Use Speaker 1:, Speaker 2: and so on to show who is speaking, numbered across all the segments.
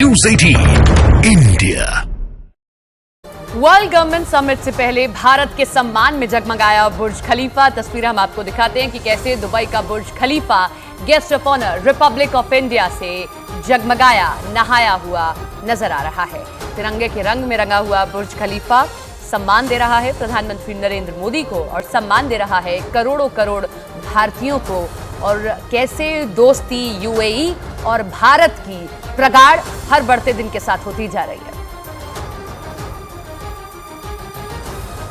Speaker 1: News 18 India.
Speaker 2: World government summit से पहले भारत के सम्मान में जगमगाया बुर्ज खलीफा। तस्वीर हम आपको दिखाते हैं कि कैसे दुबई का Burj Khalifa guest of honour republic of India से जगमगाया नहाया हुआ नजर आ रहा है। तिरंगे के रंग में रंगा हुआ बुर्ज खलीफा सम्मान दे रहा है प्रधानमंत्री नरेंद्र मोदी को और सम्मान दे रहा है करोड़ों करोड़ भारतीयों को। और कैसे दोस्ती यूएई और भारत की प्रगाढ़ हर बढ़ते दिन के साथ होती जा रही है।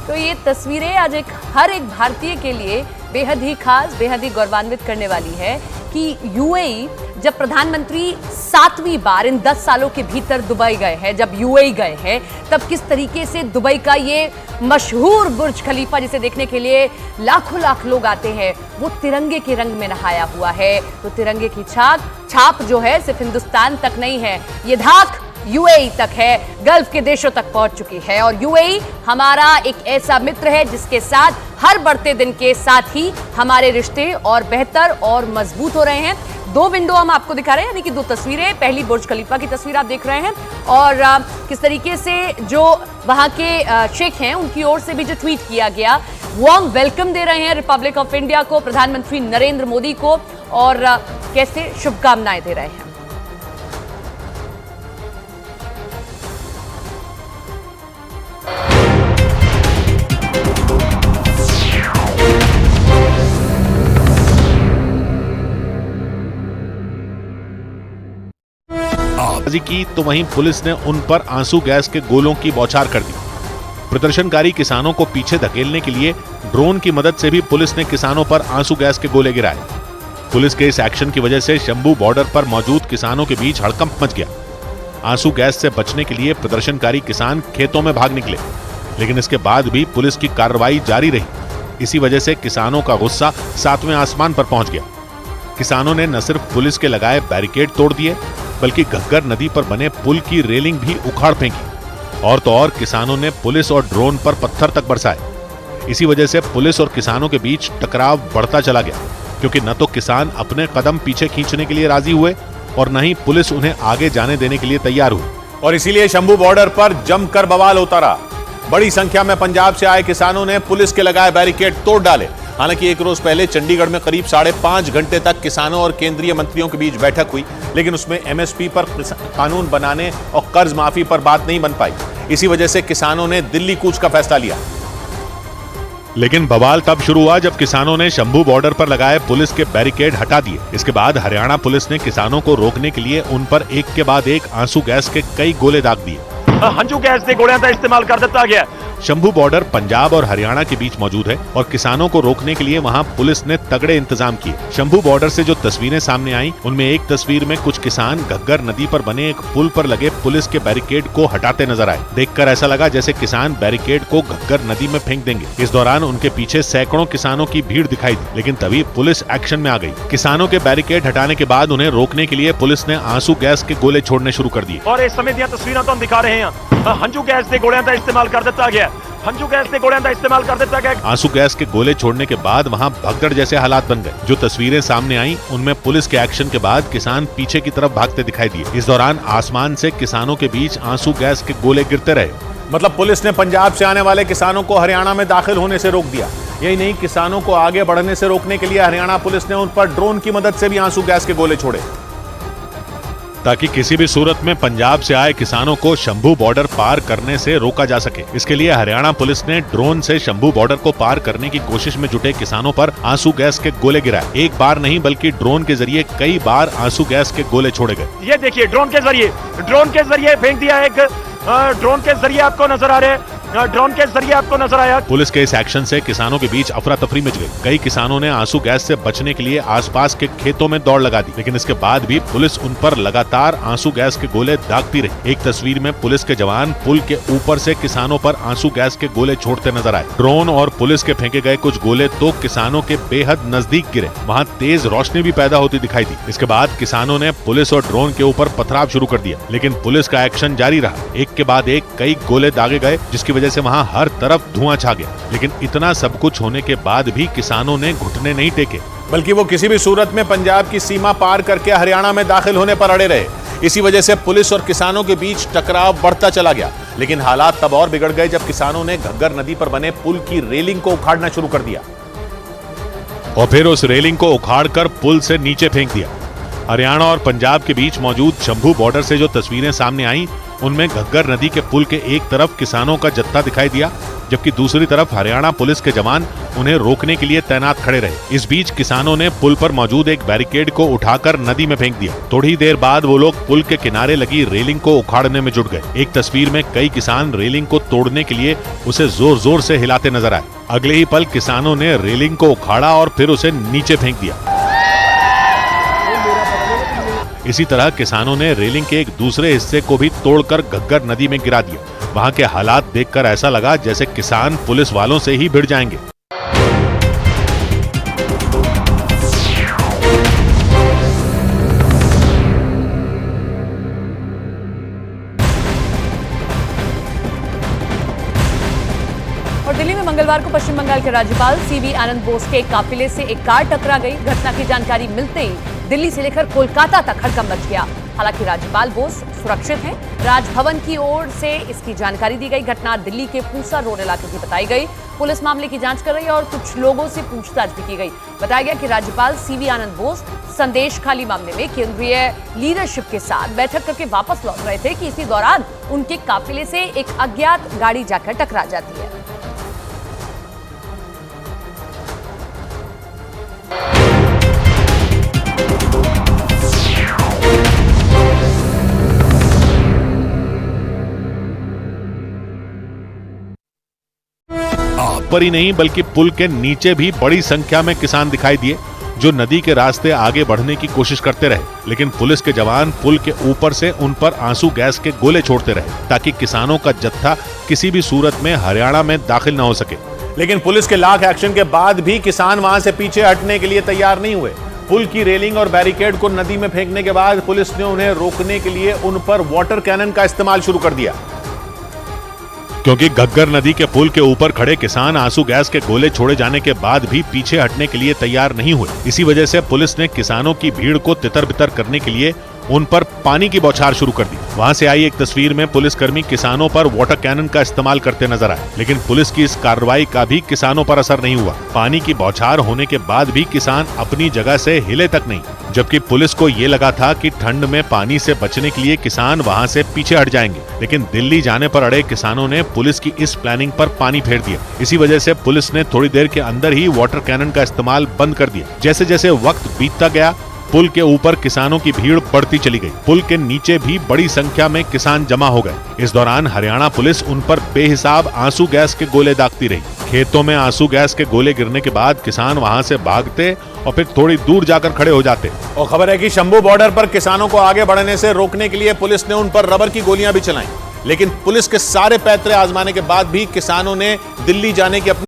Speaker 2: तो ये तस्वीरें आज हर एक भारतीय के लिए बेहद ही खास, बेहद ही गौरवान्वित करने वाली है कि यूएई जब प्रधानमंत्री 7वीं बार इन 10 सालों के भीतर दुबई गए हैं, जब यूएई गए हैं, तब किस तरीके से दुबई का ये मशहूर बुर्ज खलीफा जिसे देखने के लिए लाखों लाख लोग आते हैं, वो तिरंगे के रंग में नहाया हुआ है। तो तिरंगे की छाप जो है सिर्फ हिंदुस्तान तक नहीं है, ये धाक यूएई तक है, गल्फ के देशों तक पहुंच चुकी है। और यूएई हमारा एक ऐसा मित्र है जिसके साथ हर बढ़ते दिन के साथ ही हमारे रिश्ते और बेहतर और मजबूत हो रहे हैं। दो विंडो हम आपको दिखा रहे हैं, यानी कि दो तस्वीरें। पहली बुर्ज खलीफा की तस्वीर आप देख रहे हैं और किस तरीके से जो वहां के शेख हैं उनकी ओर से भी जो ट्वीट किया गया, वार्म वेलकम दे रहे हैं रिपब्लिक ऑफ इंडिया को, प्रधानमंत्री नरेंद्र मोदी को, और कैसे शुभकामनाएं दे रहे हैं।
Speaker 3: की तो वहीं पुलिस ने उन पर आंसू गैस के गोलों की बौछार कर दी। प्रदर्शनकारी किसानों को पीछे धकेलने के लिए ड्रोन की मदद से भी पुलिस ने किसानों पर आंसू गैस के गोले गिराए। पुलिस के इस एक्शन की वजह से शंभू बॉर्डर पर मौजूद किसानों के बीच हड़कंप मच गया। आंसू गैस से बचने के लिए प्रदर्शनकारी किसान खेतों में भाग निकले, लेकिन इसके बाद भी पुलिस की कार्रवाई जारी रही। इसी वजह से किसानों का गुस्सा 7वें आसमान पर पहुंच गया। किसानों ने न सिर्फ पुलिस के लगाए बैरिकेड तोड़ दिए, बल्कि घग्गर नदी पर बने पुल की रेलिंग भी उखाड़ फेंकी। और तो और किसानों ने पुलिस और ड्रोन पर पत्थर तक बरसाए। इसी वजह से पुलिस और किसानों के बीच टकराव बढ़ता चला गया, क्योंकि न तो किसान अपने कदम पीछे खींचने के लिए राजी हुए और न ही पुलिस उन्हें आगे जाने देने के लिए तैयार हुई।
Speaker 4: और इसीलिए शंभू बॉर्डर पर जमकर बवाल होता रहा। बड़ी संख्या में पंजाब से आए किसानों ने पुलिस के लगाए बैरिकेड तोड़ डाले। हालांकि एक रोज पहले चंडीगढ़ में करीब 5.5 घंटे तक किसानों और केंद्रीय मंत्रियों के बीच बैठक हुई, लेकिन उसमें एमएसपी पर कानून बनाने और कर्ज माफी पर बात नहीं बन पाई। इसी वजह से किसानों ने दिल्ली कूच का फैसला लिया।
Speaker 3: लेकिन बवाल तब शुरू हुआ जब किसानों ने शंभू बॉर्डर पर लगाए पुलिस के बैरिकेड हटा दिए। इसके बाद हरियाणा पुलिस ने किसानों को रोकने के लिए उन पर एक के बाद एक आंसू गैस के कई गोले दाग दिए।
Speaker 5: हंजू गैस के गोलियां का इस्तेमाल कर दिया गया।
Speaker 3: शंभू बॉर्डर पंजाब और हरियाणा के बीच मौजूद है और किसानों को रोकने के लिए वहां पुलिस ने तगड़े इंतजाम किए। शंभू बॉर्डर से जो तस्वीरें सामने आई, उनमें एक तस्वीर में कुछ किसान घग्गर नदी पर बने एक पुल पर लगे पुलिस के बैरिकेड को हटाते नजर आए। देखकर ऐसा लगा जैसे किसान बैरिकेड को घग्गर नदी में फेंक देंगे। इस दौरान उनके पीछे सैकड़ों किसानों की भीड़ दिखाई दी, लेकिन तभी पुलिस एक्शन में आ गई। किसानों के बैरिकेड हटाने के बाद उन्हें रोकने के लिए पुलिस ने आंसू गैस के गोले छोड़ने शुरू कर दिए।
Speaker 5: और इस समय दी तस्वीरें तो हम दिखा रहे हैं, हंजू गैस के गोलियां का इस्तेमाल कर दिया गया। हंजू गैस के गोलियां का इस्तेमाल कर दिया गया।
Speaker 3: आंसू गैस के गोले छोड़ने के बाद वहां भगदड़ जैसे हालात बन गए। जो तस्वीरें सामने आई, उनमें पुलिस के एक्शन के बाद किसान पीछे की तरफ भागते दिखाई दिए। इस दौरान आसमान से किसानों के बीच आंसू गैस के गोले गिरते रहे।
Speaker 4: मतलब पुलिस ने पंजाब से आने वाले किसानों को हरियाणा में दाखिल होने से रोक दिया। यही नहीं, किसानों को आगे बढ़ने से रोकने के लिए हरियाणा पुलिस ने उन पर ड्रोन की मदद से भी आंसू गैस के गोले छोड़े,
Speaker 3: ताकि किसी भी सूरत में पंजाब से आए किसानों को शंभू बॉर्डर पार करने से रोका जा सके। इसके लिए हरियाणा पुलिस ने ड्रोन से शंभू बॉर्डर को पार करने की कोशिश में जुटे किसानों पर आंसू गैस के गोले गिराए। एक बार नहीं, बल्कि ड्रोन के जरिए कई बार आंसू गैस के गोले छोड़े गए।
Speaker 5: ये देखिए, ड्रोन के जरिए फेंक दिया। एक ड्रोन के जरिए आपको नजर आ रहे हैं, ड्रोन के जरिए आपको नजर आया।
Speaker 3: पुलिस के इस एक्शन से किसानों के बीच अफरा तफरी मच गई। कई किसानों ने आंसू गैस से बचने के लिए आसपास के खेतों में दौड़ लगा दी, लेकिन इसके बाद भी पुलिस उन पर लगातार आंसू गैस के गोले दागती रही। एक तस्वीर में पुलिस के जवान पुल के ऊपर से किसानों पर आंसू गैस के गोले छोड़ते नजर आए। ड्रोन और पुलिस के फेंके गए कुछ गोले तो किसानों के बेहद नजदीक गिरे। वहाँ तेज रोशनी भी पैदा होती दिखाई दी। इसके बाद किसानों ने पुलिस और ड्रोन के ऊपर पथराव शुरू कर दिया, लेकिन पुलिस का एक्शन जारी रहा। एक के बाद एक कई गोले दागे गए, जिसकी वजह से वहाँ हर तरफ धुआं छा गया। लेकिन इतना सब कुछ होने के बाद भी किसानों ने घुटने नहीं टेके,
Speaker 4: बल्कि वो किसी भी सूरत में पंजाब की सीमा पार करके हरियाणा में दाखिल होने पर अड़े रहे। इसी वजह से पुलिस और किसानों के बीच टकराव बढ़ता चला गया। लेकिन हालात तब और बिगड़ गए जब किसानों ने घग्गर नदी पर बने पुल की रेलिंग को उखाड़ना शुरू कर दिया
Speaker 3: और फिर उस रेलिंग को उखाड़कर पुल से नीचे फेंक दिया। हरियाणा और पंजाब के बीच मौजूद शंभू बॉर्डर से जो तस्वीरें सामने आईं, उनमें घग्गर नदी के पुल के एक तरफ किसानों का जत्था दिखाई दिया, जबकि दूसरी तरफ हरियाणा पुलिस के जवान उन्हें रोकने के लिए तैनात खड़े रहे। इस बीच किसानों ने पुल पर मौजूद एक बैरिकेड को उठाकर नदी में फेंक दिया। थोड़ी देर बाद वो लोग पुल के किनारे लगी रेलिंग को उखाड़ने में जुट गए। एक तस्वीर में कई किसान रेलिंग को तोड़ने के लिए उसे जोर जोर से हिलाते नजर आए। अगले ही पल किसानों ने रेलिंग को उखाड़ा और फिर उसे नीचे फेंक दिया। इसी तरह किसानों ने रेलिंग के एक दूसरे हिस्से को भी तोड़कर घग्गर नदी में गिरा दिया। वहां के हालात देखकर ऐसा लगा जैसे किसान पुलिस वालों से ही भिड़ जाएंगे।
Speaker 2: और दिल्ली में मंगलवार को पश्चिम बंगाल के राज्यपाल सीवी आनंद बोस के एक काफिले से एक कार टकरा गई। घटना की जानकारी मिलते ही दिल्ली से लेकर कोलकाता तक हड़कंप मच गया। हालांकि राज्यपाल बोस सुरक्षित हैं। राजभवन की ओर से इसकी जानकारी दी गई। घटना दिल्ली के पूसा रोड इलाके की बताई गई। पुलिस मामले की जांच कर रही है और कुछ लोगों से पूछताछ भी की गई। बताया गया कि राज्यपाल सीवी आनंद बोस संदेश खाली मामले में केंद्रीय लीडरशिप के साथ बैठक करके वापस लौट रहे थे कि इसी दौरान उनके काफिले से एक अज्ञात गाड़ी जाकर टकरा जाती है।
Speaker 3: पर ही नहीं बल्कि पुल के नीचे भी बड़ी संख्या में किसान दिखाई दिए, जो नदी के रास्ते आगे बढ़ने की कोशिश करते रहे। लेकिन पुलिस के जवान पुल के ऊपर से उन पर आंसू गैस के गोले छोड़ते रहे ताकि किसानों का जत्था किसी भी सूरत में हरियाणा में दाखिल न हो सके।
Speaker 4: लेकिन पुलिस के लाख एक्शन के बाद भी किसान वहां से पीछे हटने के लिए तैयार नहीं हुए। पुल की रेलिंग और बैरिकेड को नदी में फेंकने के बाद पुलिस ने उन्हें रोकने के लिए उन पर वाटर कैनन का इस्तेमाल शुरू कर दिया,
Speaker 3: क्योंकि घग्गर नदी के पुल के ऊपर खड़े किसान आंसू गैस के गोले छोड़े जाने के बाद भी पीछे हटने के लिए तैयार नहीं हुए। इसी वजह से पुलिस ने किसानों की भीड़ को तितर-बितर करने के लिए उन पर पानी की बौछार शुरू कर दी। वहां से आई एक तस्वीर में पुलिसकर्मी किसानों पर वाटर कैनन का इस्तेमाल करते नजर आए, लेकिन पुलिस की इस कार्रवाई का भी किसानों पर असर नहीं हुआ। पानी की बौछार होने के बाद भी किसान अपनी जगह से हिले तक नहीं, जबकि पुलिस को ये लगा था कि ठंड में पानी से बचने के लिए किसान वहां से पीछे हट जाएंगे। लेकिन दिल्ली जाने पर अड़े किसानों ने पुलिस की इस प्लानिंग पर पानी फेर दिया। इसी वजह से पुलिस ने थोड़ी देर के अंदर ही वाटर कैनन का इस्तेमाल बंद कर दिया। जैसे जैसे वक्त बीतता गया, पुल के ऊपर किसानों की भीड़ बढ़ती चली गई। पुल के नीचे भी बड़ी संख्या में किसान जमा हो गए। इस दौरान हरियाणा पुलिस उन पर बेहिसाब आंसू गैस के गोले दागती रही। खेतों में आंसू गैस के गोले गिरने के बाद किसान वहां से भागते और फिर थोड़ी दूर जाकर खड़े हो जाते।
Speaker 4: और खबर है कि शंभू बॉर्डर पर किसानों को आगे बढ़ने से रोकने के लिए पुलिस ने उन पर रबर की गोलियां भी चलाई। लेकिन पुलिस के सारे पैतरे आजमाने के बाद भी किसानों ने दिल्ली जाने की अपनी